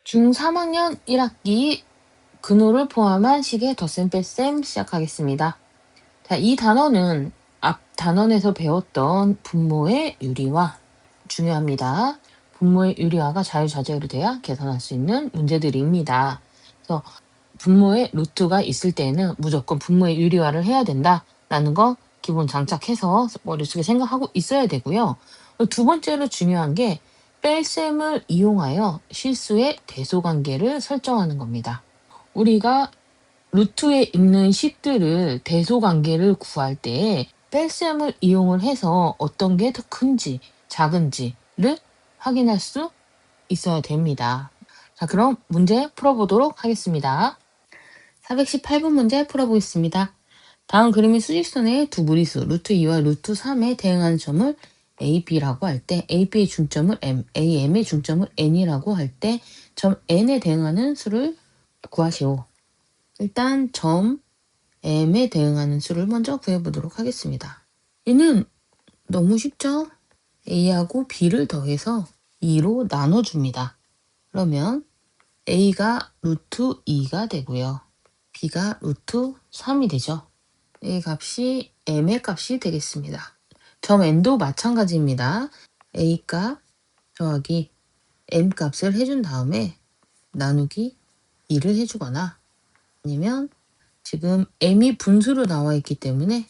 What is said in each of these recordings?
중3학년 1학기 근호를 포함한 식의 덧셈 뺄셈 시작하겠습니다. 자, 이 단어는 앞 단원에서 배웠던 분모의 유리화 중요합니다. 분모의 유리화가 자유자재로 돼야 계산할 수 있는 문제들입니다. 그래서 분모의 루트가 있을 때는 무조건 분모의 유리화를 해야 된다라는 거 기본 장착해서 머릿속에 생각하고 있어야 되고요. 두 번째로 중요한 게 뺄셈을 이용하여 실수의 대소관계를 설정하는 겁니다. 우리가 루트에 있는 식들을 대소관계를 구할 때 뺄셈을 이용을 해서 어떤 게 더 큰지 작은지를 확인할 수 있어야 됩니다. 자, 그럼 문제 풀어보도록 하겠습니다. 418번 문제 풀어보겠습니다. 다음 그림의 수직선의 두 무리수 루트 2와 루트 3에 대응하는 점을 A, B라고 할 때 A, B의 중점을 M, A, M의 중점을 N이라고 할 때 점 N에 대응하는 수를 구하시오. 일단 점 M에 대응하는 수를 먼저 구해보도록 하겠습니다. 얘는 너무 쉽죠? A하고 B를 더해서 2로 나눠줍니다. 그러면 A가 루트 2가 되고요. B가 루트 3이 되죠. A 값이 M의 값이 되겠습니다. 점 N도 마찬가지입니다. A 값 더하기 M 값을 해준 다음에 나누기 2를 해주거나 아니면 지금 M이 분수로 나와 있기 때문에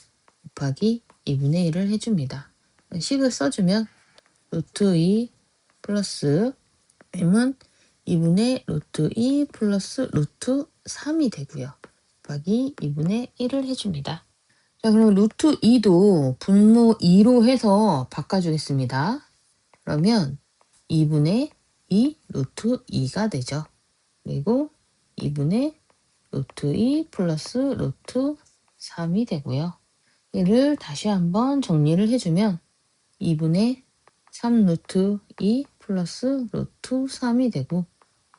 곱하기 2분의 1을 해줍니다. 식을 써주면 루트 2 플러스 M은 2분의 루트 2 플러스 루트 3이 되고요. 곱하기 2분의 1을 해줍니다. 자, 그럼 루트 2도 분모 2로 해서 바꿔주겠습니다. 그러면 2분의 2 루트 2가 되죠. 그리고 2분의 루트 2 플러스 루트 3이 되고요. 얘를 다시 한번 정리를 해주면 2분의 3 루트 2 플러스 루트 3이 되고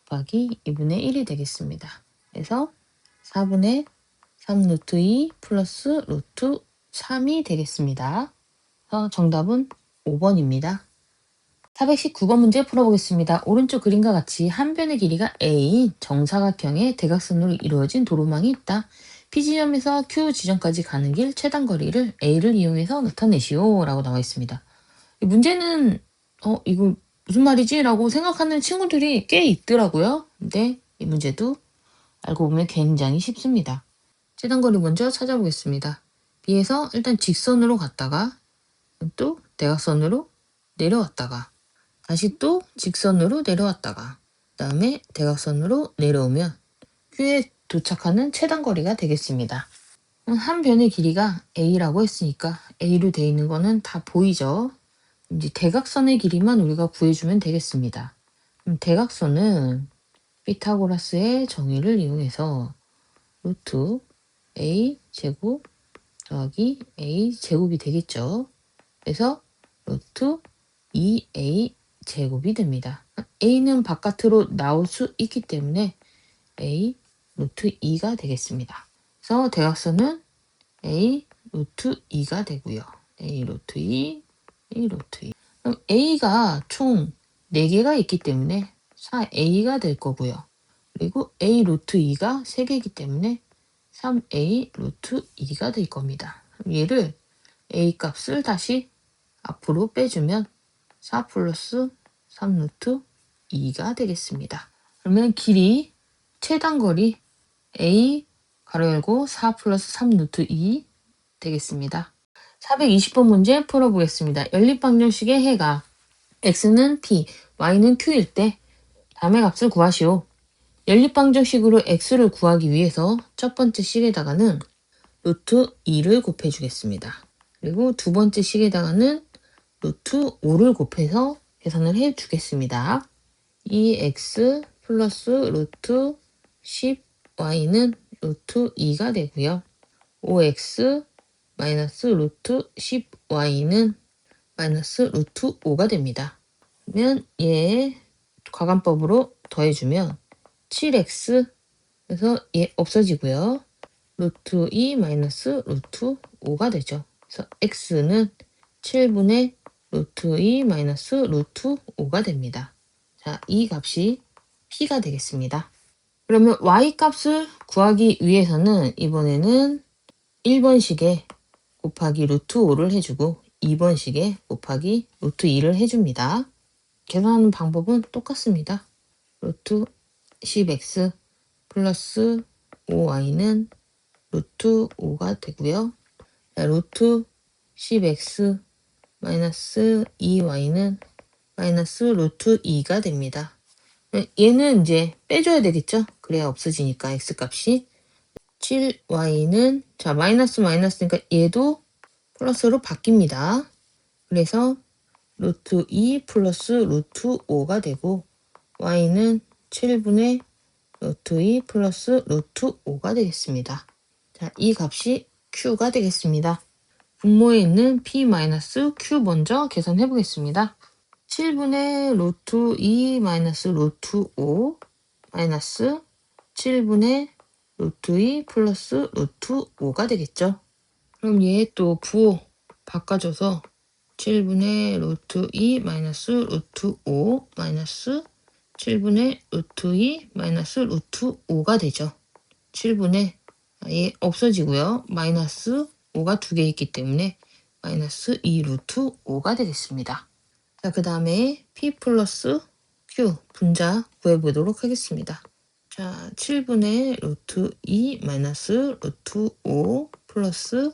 곱하기 2분의 1이 되겠습니다. 그래서 4분의 3 루트 2 플러스 루트 3이 되겠습니다. 정답은 5번입니다. 419번 문제 풀어보겠습니다. 오른쪽 그림과 같이 한 변의 길이가 A인 정사각형의 대각선으로 이루어진 도로망이 있다. P지점에서 Q지점까지 가는 길 최단 거리를 A를 이용해서 나타내시오 라고 나와 있습니다. 이 문제는 이거 무슨 말이지? 라고 생각하는 친구들이 꽤 있더라고요. 근데 이 문제도 알고 보면 굉장히 쉽습니다. 최단 거리 먼저 찾아보겠습니다. B에서 일단 직선으로 갔다가 또 대각선으로 내려왔다가 다시 또 직선으로 내려왔다가 그 다음에 대각선으로 내려오면 Q에 도착하는 최단 거리가 되겠습니다. 한 변의 길이가 A라고 했으니까 A로 되어 있는 거는 다 보이죠? 이제 대각선의 길이만 우리가 구해주면 되겠습니다. 대각선은 피타고라스의 정의를 이용해서 루트 A 제곱 더하기 A 제곱이 되겠죠. 그래서 루트 2A 제곱이 됩니다. A는 바깥으로 나올 수 있기 때문에 A 루트 2가 되겠습니다. 그래서 대각선은 A 루트 2가 되고요. A 루트 2, A 루트 2. 그럼 A가 총 4개가 있기 때문에 4A가 될 거고요. 그리고 A 루트 2가 3개이기 때문에 3A 루트 2가 될 겁니다. 얘를 A 값을 다시 앞으로 빼주면 4 플러스 3 루트 2가 되겠습니다. 그러면 길이 최단 거리 A 가로 열고 4 플러스 3 루트 2 되겠습니다. 420번 문제 풀어보겠습니다. 연립방정식의 해가 x는 p, y는 q일 때 다음의 값을 구하시오. 연립방정식으로 x를 구하기 위해서 첫 번째 식에다가는 루트 2를 곱해주겠습니다. 그리고 두 번째 식에다가는 루트 5를 곱해서 계산을 해주겠습니다. 2x 플러스 루트 10y는 루트 2가 되고요. 5x 마이너스 루트 10y는 마이너스 루트 5가 됩니다. 그러면 얘 과감법으로 더해주면 7x 그래서 얘 없어지고요. 루트 2 마이너스 루트 5가 되죠. 그래서 x는 7분의 루트 2 마이너스 루트 5가 됩니다. 자, 이 값이 p가 되겠습니다. 그러면 y 값을 구하기 위해서는 이번에는 1번식에 곱하기 루트 5를 해주고 2번식에 곱하기 루트 2를 해줍니다. 계산하는 방법은 똑같습니다. 루트 10x 플러스 5y는 루트 5가 되고요. 루트 10x 마이너스 2y는 마이너스 루트 2가 됩니다. 얘는 이제 빼줘야 되겠죠? 그래야 없어지니까 x값이. 7y는 자 마이너스 마이너스니까 얘도 플러스로 바뀝니다. 그래서 루트 2 플러스 루트 5가 되고 y는 7분의 루트 2 플러스 루트 5가 되겠습니다. 자, 이 값이 q가 되겠습니다. 분모에 있는 p-q 먼저 계산해 보겠습니다. 7분의 루트 2 마이너스 루트 5 마이너스 7분의 루트 2 플러스 루트 5가 되겠죠. 그럼 얘 또 부호 바꿔줘서 7분의 루트 2 마이너스 루트 5 마이너스 7분의 루트 2 마이너스 루트 5가 되죠. 7분의 얘 없어지고요. 마이너스 5가 두 개 있기 때문에 마이너스 2 루트 5가 되겠습니다. 자, 그 다음에 p 플러스 q 분자 구해보도록 하겠습니다. 자, 7분의 루트 2 마이너스 루트 5 플러스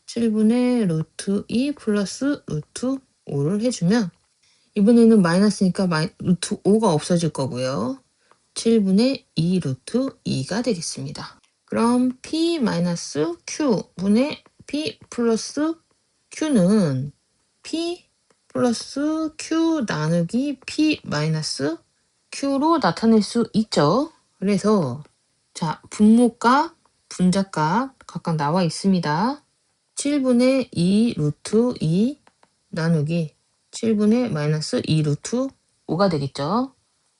7분의 루트 2 플러스 루트 5를 해주면 이번에는 마이너스니까 루트 5가 없어질 거고요. 7분의 2 루트 2가 되겠습니다. 그럼 p 마이너스 q 분의 p 플러스 q는 p 플러스 q 나누기 p 마이너스 q로 나타낼 수 있죠. 그래서 자 분모값, 분자값 각각 나와 있습니다. 7분의 2 루트 2 나누기 7분의 마이너스 2 루트 5가 되겠죠.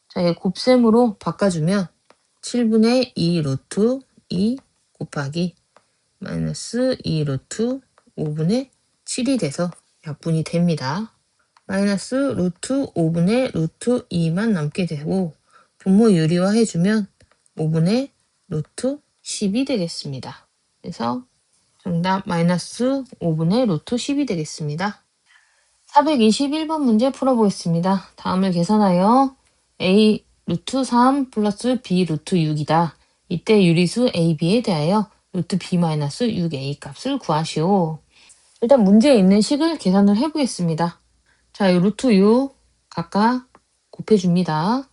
자, 얘 곱셈으로 바꿔주면 7분의 2 루트 2 곱하기 마이너스 2 루트 5분의 7이 돼서 약분이 됩니다. 마이너스 루트 5분의 루트 2만 남게 되고 분모 유리화 해주면 5분의 루트 10이 되겠습니다. 그래서 정답 마이너스 5분의 루트 10이 되겠습니다. 421번 문제 풀어보겠습니다. 다음을 계산하여 a 루트 3 플러스 b 루트 6이다. 이때 유리수 ab에 대하여 루트 b 마이너스 6a 값을 구하시오. 일단 문제에 있는 식을 계산을 해보겠습니다. 자, 이 루트 6 각각 곱해줍니다.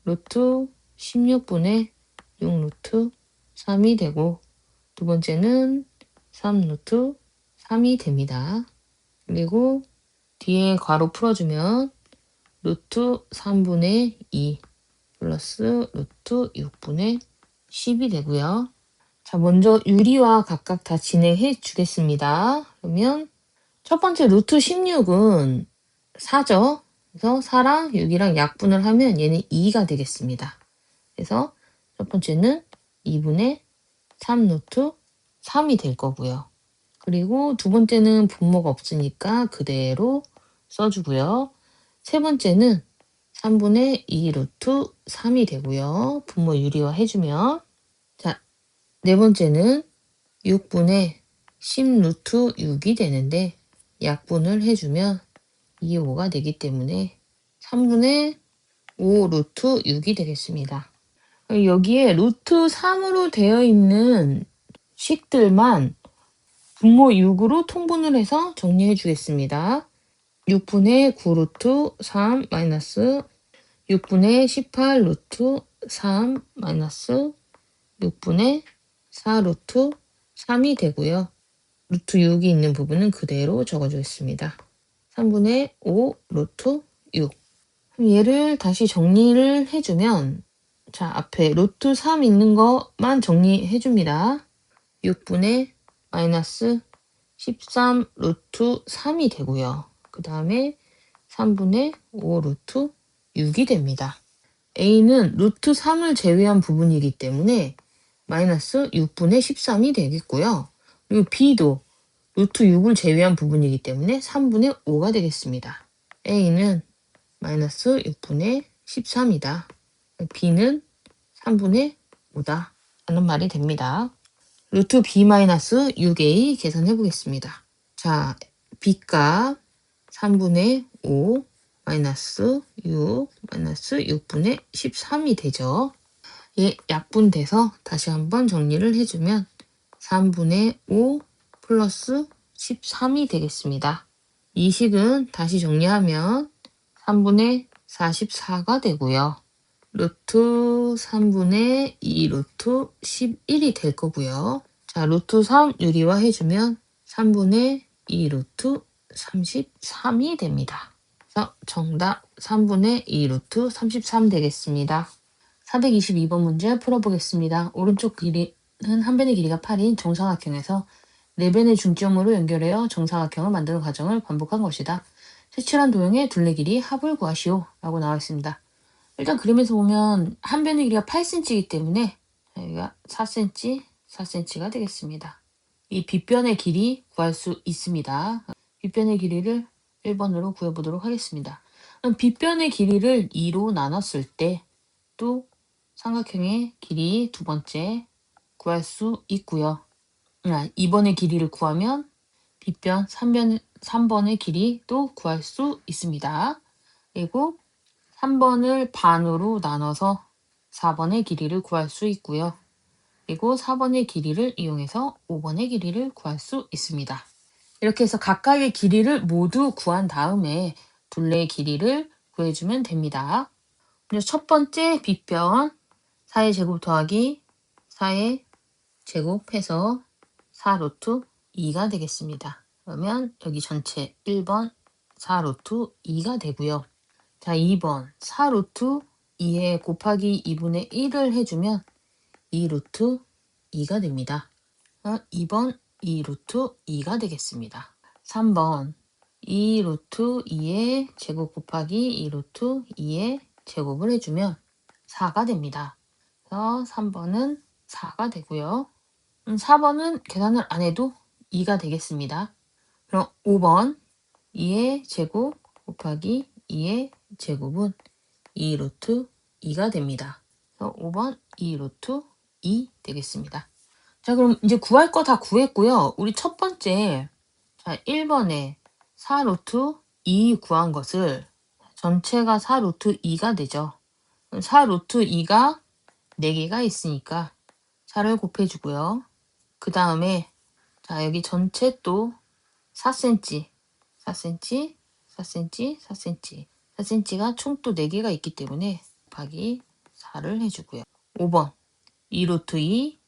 루트 16분의 6 루트 3이 되고 두 번째는 3 루트 3이 됩니다. 그리고 뒤에 괄호 풀어주면 루트 3분의 2 플러스 루트 6분의 10이 되고요. 자, 먼저 유리와 각각 다 진행해 주겠습니다. 그러면 첫 번째 루트 16은 4죠. 그래서 4랑 6이랑 약분을 하면 얘는 2가 되겠습니다. 그래서 첫 번째는 2분의 3 루트 3이 될 거고요. 그리고 두 번째는 분모가 없으니까 그대로 써주고요. 세 번째는 3분의 2 루트 3이 되고요. 분모 유리화 해주면 자, 네 번째는 6분의 10 루트 6이 되는데 약분을 해주면 2, 5가 되기 때문에 3분의 5 루트 6이 되겠습니다. 여기에 루트 3으로 되어 있는 식들만 분모 6으로 통분을 해서 정리해 주겠습니다. 6분의 9 루트 3 마이너스 6분의 18 루트 3 마이너스 6분의 4 루트 3이 되고요. 루트 6이 있는 부분은 그대로 적어주겠습니다. 3분의 5 루트 6. 얘를 다시 정리를 해주면 자, 앞에 루트 3 있는 것만 정리해줍니다. 6분의 마이너스 13 루트 3이 되고요. 그 다음에 3분의 5 루트 6이 됩니다. A는 루트 3을 제외한 부분이기 때문에 마이너스 6분의 13이 되겠고요. 그리고 B도 루트 6을 제외한 부분이기 때문에 3분의 5가 되겠습니다. A는 마이너스 6분의 13이다. b는 3분의 5다 라는 말이 됩니다. 루트 b-6a 계산해 보겠습니다. 자, b값 3분의 5 마이너스 6 마이너스 6분의 13이 되죠. 예, 약분돼서 다시 한번 정리를 해주면 3분의 5 플러스 13이 되겠습니다. 이 식은 다시 정리하면 3분의 44가 되고요. 루트 3분의 2 루트 11이 될 거고요. 자, 루트 3 유리화 해주면 3분의 2 루트 33이 됩니다. 그래서 정답 3분의 2 루트 33 되겠습니다. 422번 문제 풀어보겠습니다. 오른쪽 길이는 한 변의 길이가 8인 정사각형에서 네 변의 중점으로 연결하여 정사각형을 만드는 과정을 반복한 것이다. 색칠한 도형의 둘레 길이 합을 구하시오 라고 나와 있습니다. 일단 그림에서 보면 한 변의 길이가 8cm이기 때문에 여기가 4cm, 4cm가 되겠습니다. 이 빗변의 길이 구할 수 있습니다. 빗변의 길이를 1번으로 구해보도록 하겠습니다. 그럼 빗변의 길이를 2로 나눴을 때 또 삼각형의 길이 두 번째 구할 수 있고요. 2번의 길이를 구하면 빗변 3번의 길이도 구할 수 있습니다. 그리고 3번을 반으로 나눠서 4번의 길이를 구할 수 있고요. 그리고 4번의 길이를 이용해서 5번의 길이를 구할 수 있습니다. 이렇게 해서 각각의 길이를 모두 구한 다음에 둘레의 길이를 구해주면 됩니다. 먼저 첫 번째 빗변 4의 제곱 더하기 4의 제곱해서 4 루트 2가 되겠습니다. 그러면 여기 전체 1번 4 루트 2가 되고요. 자, 2번 4 루트 2에 곱하기 2분의 1을 해주면 2 루트 2가 됩니다. 2번 2 루트 2가 되겠습니다. 3번 2 루트 2의 제곱 곱하기 2 루트 2의 제곱을 해주면 4가 됩니다. 그래서 3번은 4가 되고요. 4번은 계산을 안 해도 2가 되겠습니다. 그럼 5번 2의 제곱 곱하기 2의 제곱은 2 루트 2가 됩니다. 그래서 5번 2 루트 2 되겠습니다. 자, 그럼 이제 구할 거 다 구했고요. 우리 첫 번째, 자, 1번에 4 루트 2 구한 것을 전체가 4 루트 2가 되죠. 4 루트 2가 4개가 있으니까 4를 곱해주고요. 그 다음에 자, 여기 전체 또 4cm, 4cm, 4cm, 4cm, 4cm가 총 또 4개가 있기 때문에 곱하기 4를 해주고요. 5번 2 루트 2,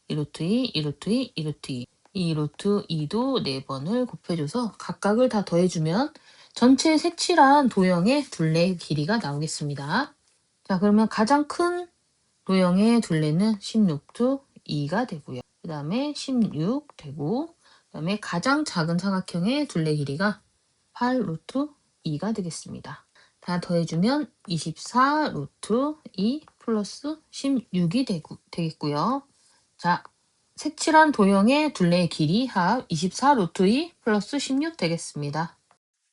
2 루트 2, 2 루트 2, 2 루트 2, 2 루트 2도 4번을 곱해줘서 각각을 다 더해주면 전체 색칠한 도형의 둘레의 길이가 나오겠습니다. 자, 그러면 가장 큰 도형의 둘레는 16루트 2가 되고요. 그 다음에 16 되고, 그 다음에 가장 작은 사각형의 둘레 길이가 8 루트 2가 되겠습니다. 다 더해주면 24 루트 2 플러스 16이 되겠고요. 자, 색칠한 도형의 둘레의 길이 합 24 루트 2 플러스 16 되겠습니다.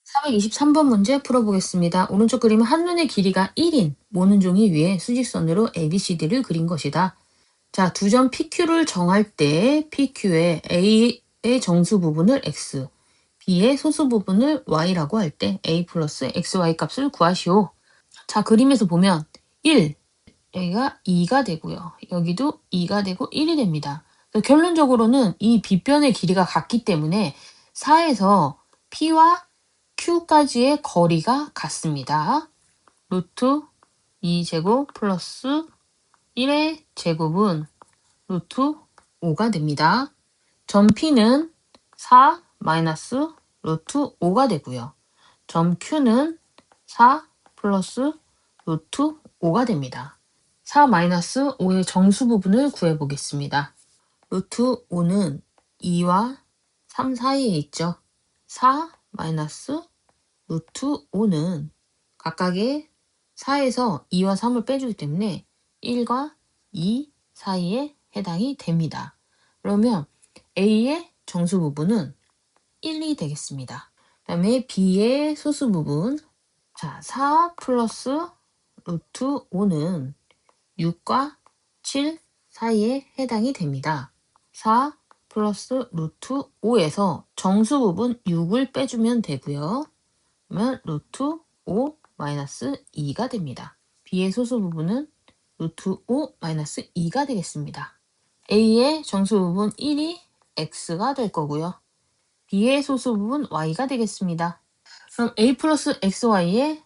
423번 문제 풀어보겠습니다. 오른쪽 그림은 한눈의 길이가 1인 모는 종이 위에 수직선으로 ABCD를 그린 것이다. 자, 두 점 PQ를 정할 때 PQ의 A의 정수 부분을 X, B의 소수 부분을 Y라고 할 때 A 플러스 XY 값을 구하시오. 자, 그림에서 보면 1, 여기가 2가 되고요. 여기도 2가 되고 1이 됩니다. 결론적으로는 이 빗변의 길이가 같기 때문에 4에서 P와 Q까지의 거리가 같습니다. 루트 2제곱 플러스 1의 제곱은 루트 5가 됩니다. 점 P는 4 마이너스 루트 5가 되고요. 점 Q는 4 플러스 루트 5가 됩니다. 4 마이너스 5의 정수 부분을 구해보겠습니다. 루트 5는 2와 3 사이에 있죠. 4 마이너스 루트 5는 각각의 4에서 2와 3을 빼주기 때문에 1과 2 사이에 해당이 됩니다. 그러면 A의 정수 부분은 1이 되겠습니다. 그 다음에 B의 소수 부분, 자, 4 플러스 루트 5는 6과 7 사이에 해당이 됩니다. 4 플러스 루트 5에서 정수 부분 6을 빼주면 되고요. 그러면 루트 5 마이너스 2가 됩니다. b의 소수 부분은 루트 5 마이너스 2가 되겠습니다. a의 정수 부분 1이 x가 될 거고요. b의 소수 부분 y가 되겠습니다. 그럼 a 플러스 xy의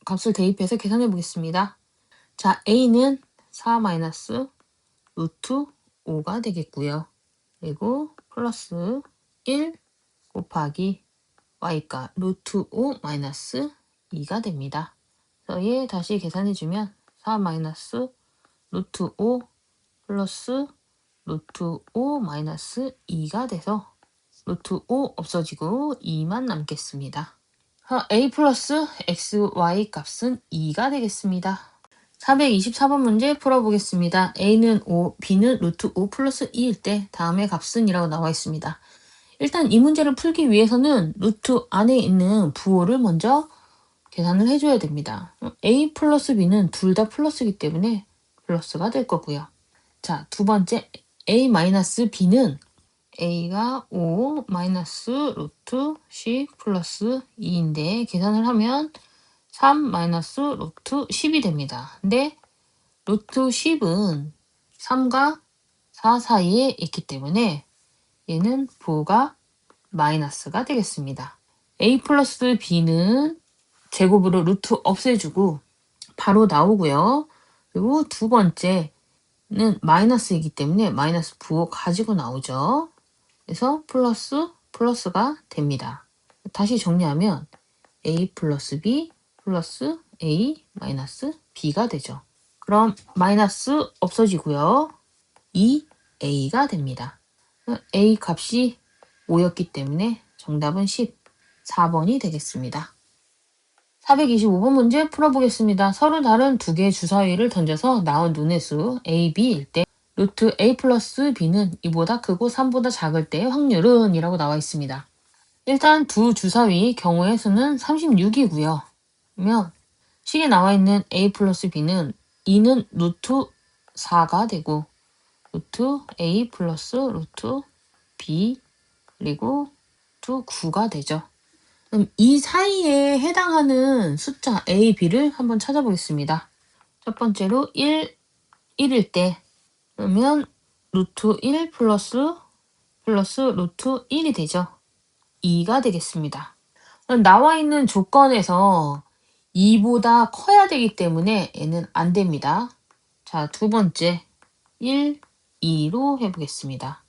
값을 대입해서 계산해 보겠습니다. 자, a는 4 마이너스 루트 5가 되겠고요. 그리고 플러스 1 곱하기 y가 루트 5 마이너스 2가 됩니다. 그래서 얘 다시 계산해주면 4 마이너스 루트 5 플러스 루트 5 마이너스 2가 돼서 루트 5 없어지고 2만 남겠습니다. a 플러스 xy 값은 2가 되겠습니다. 424번 문제 풀어보겠습니다. a는 5, b는 루트 5 플러스 2일 때 다음의 값은 이라고 나와 있습니다. 일단 이 문제를 풀기 위해서는 루트 안에 있는 부호를 먼저 계산을 해줘야 됩니다. a 플러스 b는 둘 다 플러스이기 때문에 플러스가 될 거고요. 자, 두 번째 a 마이너스 b는 a가 5 마이너스 루트 10 플러스 2인데 계산을 하면 3 마이너스 루트 10이 됩니다. 근데 루트 10은 3과 4 사이에 있기 때문에 얘는 부호가 마이너스가 되겠습니다. a 플러스 b는 제곱으로 루트 없애주고 바로 나오고요. 그리고 두 번째는 마이너스이기 때문에 마이너스 부호 가지고 나오죠. 그래서 플러스가 됩니다. 다시 정리하면 a 플러스 b 플러스 a 마이너스 b가 되죠. 그럼 마이너스 없어지고요. 2a가 됩니다. a 값이 5였기 때문에 정답은 14번이 되겠습니다. 425번 문제 풀어보겠습니다. 서로 다른 두 개의 주사위를 던져서 나온 눈의 수 a, b일 때 루트 a 플러스 b는 이보다 크고 3보다 작을 때의 확률은 이라고 나와 있습니다. 일단 두 주사위 경우의 수는 36이고요. 그러면 식에 나와 있는 a 플러스 b는 2는 루트 4가 되고 루트 a 플러스 루트 b 그리고 루트 9가 되죠. 그럼 이 사이에 해당하는 숫자 a, b를 한번 찾아보겠습니다. 첫 번째로 1일 때 그러면 루트 1 플러스 루트 1이 되죠. 2가 되겠습니다. 나와 있는 조건에서 2보다 커야 되기 때문에 얘는 안 됩니다. 자, 두 번째 1, 2로 해보겠습니다.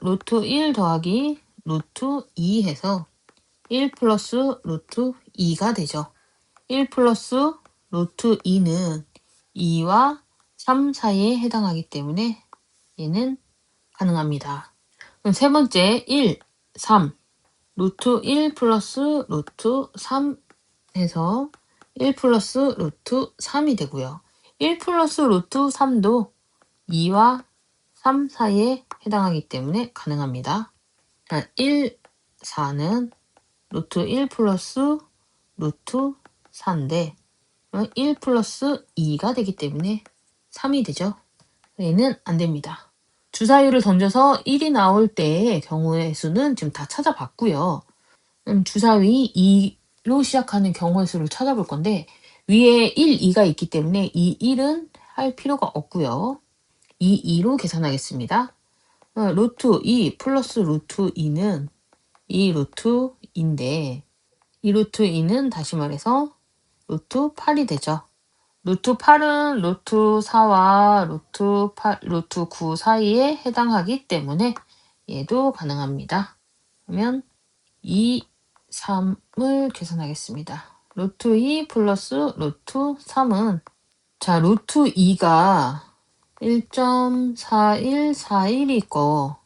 루트 1 더하기 루트 2 해서 1 플러스 루트 2가 되죠. 1 플러스 루트 2는 2와 3 사이에 해당하기 때문에 얘는 가능합니다. 그럼 세 번째 1, 3 루트 1 플러스 루트 3 해서 1 플러스 루트 3이 되고요. 1 플러스 루트 3도 2와 3 사이에 해당하기 때문에 가능합니다. 1, 4는 루트 1 플러스 루트 4인데 1 플러스 2가 되기 때문에 3이 되죠. 얘는 안 됩니다. 주사위를 던져서 1이 나올 때의 경우의 수는 지금 다 찾아봤고요. 주사위 2로 시작하는 경우의 수를 찾아볼 건데 위에 1, 2가 있기 때문에 이 1은 할 필요가 없고요. 이 2로 계산하겠습니다. 루트 2 플러스 루트 2는 2 루트 2인데 이 루트 2는 다시 말해서 루트 8이 되죠. 루트 8은 루트 4와 루트 9 사이에 해당하기 때문에 얘도 가능합니다. 그러면 2, 3을 계산하겠습니다. 루트 2 플러스 루트 3은 자, 루트 2가 1.4141이고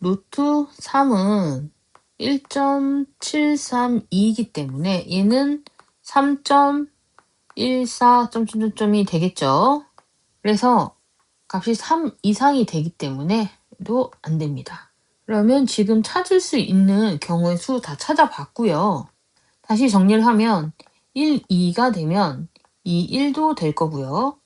루트 3은 1.732이기 때문에 얘는 3.14점점점이 되겠죠. 그래서 값이 3 이상이 되기 때문에 도 안 됩니다. 그러면 지금 찾을 수 있는 경우의 수 다 찾아봤고요. 다시 정리를 하면 1, 2가 되면 이 1도 될 거고요.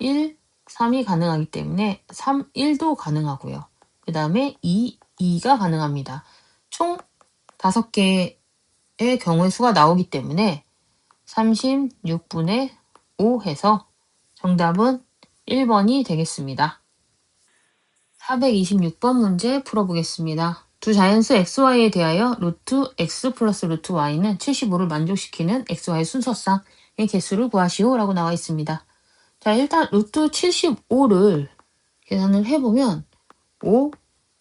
1, 3이 가능하기 때문에 3, 1도 가능하고요. 그 다음에 2, 2가 가능합니다. 총 5개의 경우의 수가 나오기 때문에 36분의 5 해서 정답은 1번이 되겠습니다. 426번 문제 풀어보겠습니다. 두 자연수 xy에 대하여 루트 x 플러스 루트 y는 75를 만족시키는 xy 순서상의 개수를 구하시오 라고 나와 있습니다. 자, 일단 루트 75를 계산을 해보면 5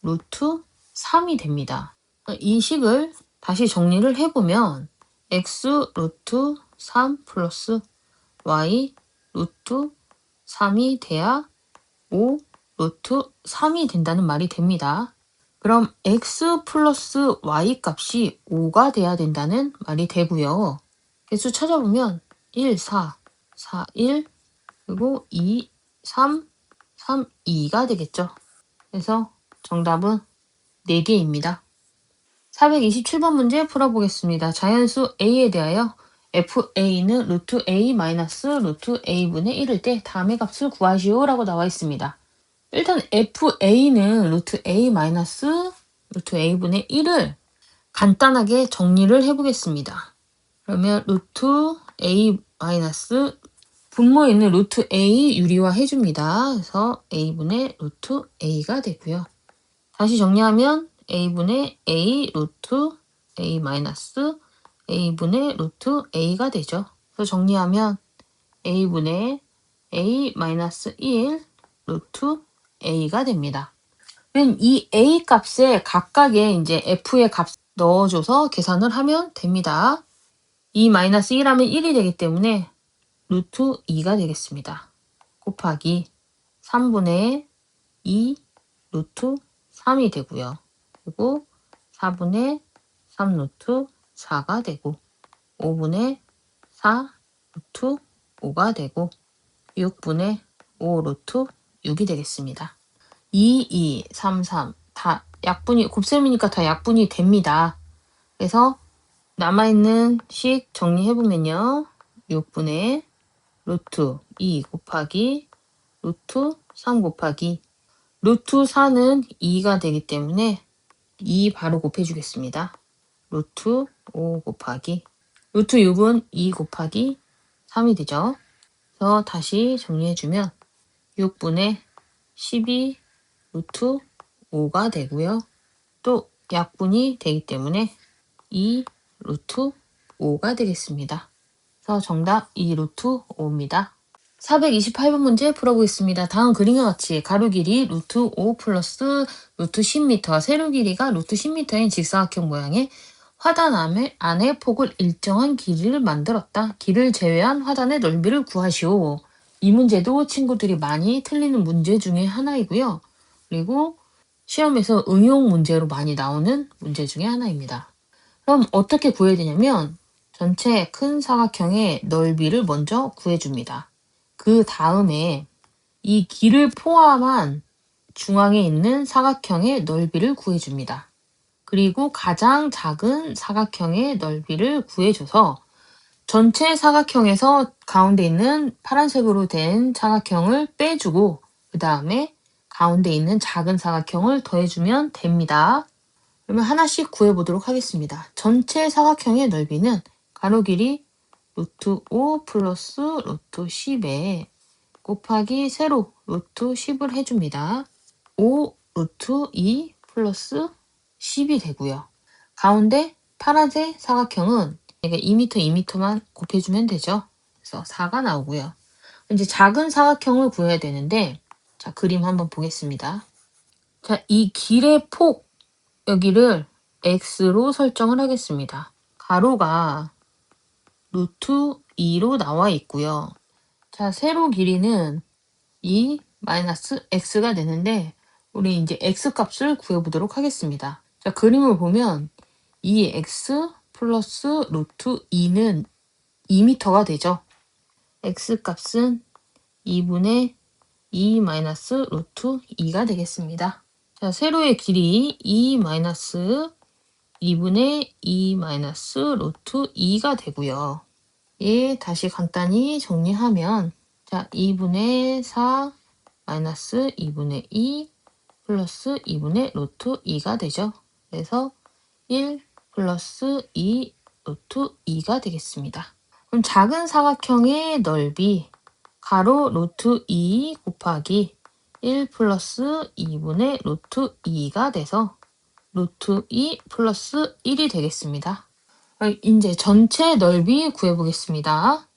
루트 3이 됩니다. 이 식을 다시 정리를 해보면 x 루트 3 플러스 y 루트 3이 돼야 5 루트 3이 된다는 말이 됩니다. 그럼 x 플러스 y 값이 5가 돼야 된다는 말이 되고요. 개수 찾아보면 1, 4, 4, 1, 그리고 2, 3, 3, 2가 되겠죠. 그래서 정답은 4개입니다. 427번 문제 풀어보겠습니다. 자연수 a에 대하여 fa는 루트 a 마이너스 루트 a분의 1일 때 다음의 값을 구하시오 라고 나와 있습니다. 일단 fa는 루트 a 마이너스 루트 a분의 1을 간단하게 정리를 해보겠습니다. 그러면 루트 a 마이너스 분모에 있는 루트 a 유리화 해줍니다. 그래서 a분의 루트 a가 되고요. 다시 정리하면 a분의 a 루트 a 마이너스 a분의 루트 a가 되죠. 그래서 정리하면 a분의 a 마이너스 1 루트 a가 됩니다. 이 a 값에 각각의 이제 f의 값 넣어줘서 계산을 하면 됩니다. 2 마이너스 1 하면 1이 되기 때문에 루트 2가 되겠습니다. 곱하기 3분의 2 루트 3이 되고요. 그리고 4분의 3 루트 4가 되고 5분의 4 루트 5가 되고 6분의 5 루트 6이 되겠습니다. 2, 2, 3, 3 다 약분이 곱셈이니까 다 약분이 됩니다. 그래서 남아있는 식 정리해보면요. 6분의 루트 2 곱하기 루트 3 곱하기 루트 4는 2가 되기 때문에 2 바로 곱해주겠습니다. 루트 5 곱하기 루트 6은 2 곱하기 3이 되죠. 그래서 다시 정리해주면 6분의 12 루트 5가 되고요. 또 약분이 되기 때문에 2 루트 5가 되겠습니다. 그래서 정답 2 루트 5입니다. 428번 문제 풀어보겠습니다. 다음 그림과 같이 가로 길이 루트 5 플러스 루트 10m, 세로 길이가 루트 10m인 직사각형 모양의 화단 안에 폭을 일정한 길이를 만들었다. 길을 제외한 화단의 넓이를 구하시오. 이 문제도 친구들이 많이 틀리는 문제 중에 하나이고요. 그리고 시험에서 응용 문제로 많이 나오는 문제 중에 하나입니다. 그럼 어떻게 구해야 되냐면 전체 큰 사각형의 넓이를 먼저 구해줍니다. 그 다음에 이 길을 포함한 중앙에 있는 사각형의 넓이를 구해줍니다. 그리고 가장 작은 사각형의 넓이를 구해줘서 전체 사각형에서 가운데 있는 파란색으로 된 사각형을 빼주고 그 다음에 가운데 있는 작은 사각형을 더해주면 됩니다. 그러면 하나씩 구해보도록 하겠습니다. 전체 사각형의 넓이는 가로 길이 루트 5 플러스 루트 10에 곱하기 세로 루트 10을 해줍니다. 5 루트 2 플러스 10이 되고요. 가운데 파란색 사각형은 2m, 2m만 곱해주면 되죠. 그래서 4가 나오고요. 이제 작은 사각형을 구해야 되는데 자, 그림 한번 보겠습니다. 자, 이 길의 폭 여기를 x로 설정을 하겠습니다. 가로가 루트 2로 나와 있고요. 자, 세로 길이는 2 마이너스 x가 되는데 우리 이제 x 값을 구해보도록 하겠습니다. 자, 그림을 보면 2x 플러스 루트 2는 2m가 되죠. x 값은 2분의 2 마이너스 루트 2가 되겠습니다. 자, 세로의 길이 2 마이너스 2분의 2 마이너스 루트 2가 되고요. 예, 다시 간단히 정리하면 자, 2분의 4 마이너스 2분의 2 플러스 2분의 루트 2가 되죠. 그래서 1 플러스 2 루트 2가 되겠습니다. 그럼 작은 사각형의 넓이 가로 루트 2 곱하기 1 플러스 2분의 루트 2가 돼서 루트 2 플러스 1이 되겠습니다. 이제 전체 넓이 구해보겠습니다.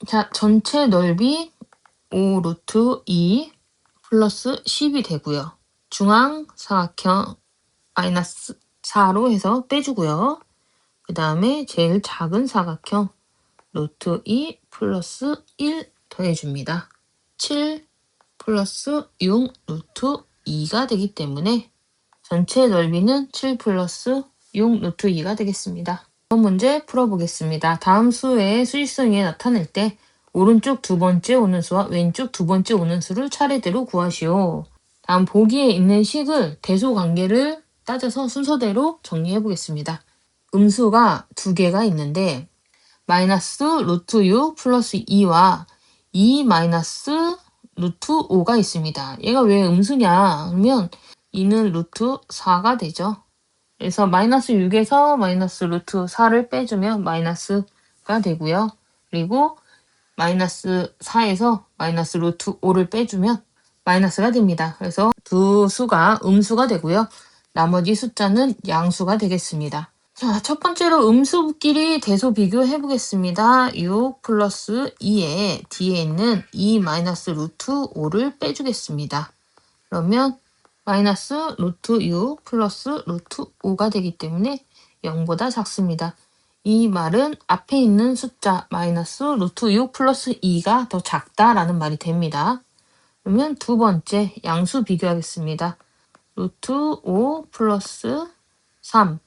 자, 전체 넓이 5 루트 2 플러스 10이 되고요. 중앙 사각형 마이너스 4로 해서 빼주고요. 그 다음에 제일 작은 사각형 루트 2 플러스 1 더해줍니다. 7 플러스 6 루트 2가 되기 때문에 전체 넓이는 7 플러스 6 루트 2가 되겠습니다. 이번 문제 풀어보겠습니다. 다음 수의 수직선에 나타낼 때 오른쪽 두 번째 오는 수와 왼쪽 두 번째 오는 수를 차례대로 구하시오. 다음 보기에 있는 식을 대소 관계를 따져서 순서대로 정리해 보겠습니다. 음수가 두 개가 있는데 마이너스 루트 6 플러스 2와 2 마이너스 루트 5가 있습니다. 얘가 왜 음수냐 그러면 2는 루트 4가 되죠. 그래서 마이너스 6에서 마이너스 루트 4를 빼주면 마이너스가 되고요. 그리고 마이너스 4에서 마이너스 루트 5를 빼주면 마이너스가 됩니다. 그래서 두 수가 음수가 되고요. 나머지 숫자는 양수가 되겠습니다. 자, 첫 번째로 음수끼리 대소 비교해 보겠습니다. 6 플러스 2에 뒤에 있는 2 마이너스 루트 5를 빼주겠습니다. 그러면 마이너스 루트 6 플러스 루트 5가 되기 때문에 0보다 작습니다. 이 말은 앞에 있는 숫자 마이너스 루트 6 플러스 2가 더 작다라는 말이 됩니다. 그러면 두 번째 양수 비교하겠습니다. 루트 5 플러스 3에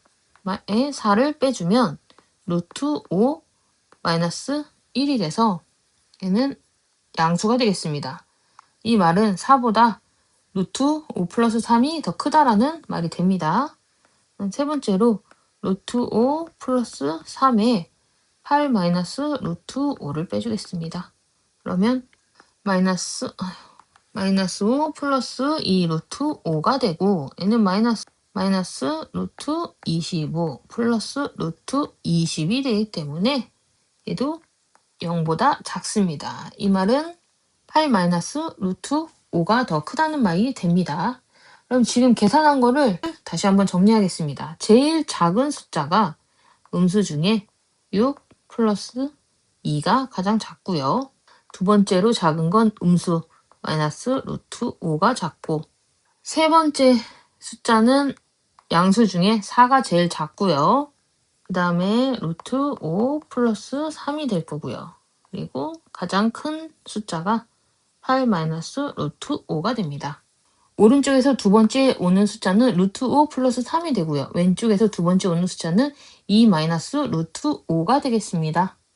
4를 빼주면 루트 5 마이너스 1이 돼서 얘는 양수가 되겠습니다. 이 말은 4보다 루트 5 플러스 3이 더 크다라는 말이 됩니다. 세 번째로 루트 5 플러스 3에 8 마이너스 루트 5를 빼주겠습니다. 그러면 마이너스 5 플러스 2 루트 5가 되고 얘는 마이너스 루트 25 플러스 루트 20이 되기 때문에 얘도 0보다 작습니다. 이 말은 8 마이너스 루트 5가 더 크다는 말이 됩니다. 그럼 지금 계산한 거를 다시 한번 정리하겠습니다. 제일 작은 숫자가 음수 중에 6 플러스 2가 가장 작고요. 두 번째로 작은 건 음수 마이너스 루트 5가 작고 세 번째 숫자는 양수 중에 4가 제일 작고요. 그 다음에 루트 5 플러스 3이 될 거고요. 그리고 가장 큰 숫자가 8 마이너스 루트 5가 됩니다. 오른쪽에서 두 번째 오는 숫자는 루트 5 플러스 3이 되고요. 왼쪽에서 두 번째 오는 숫자는 2 마이너스 루트 5가 되겠습니다.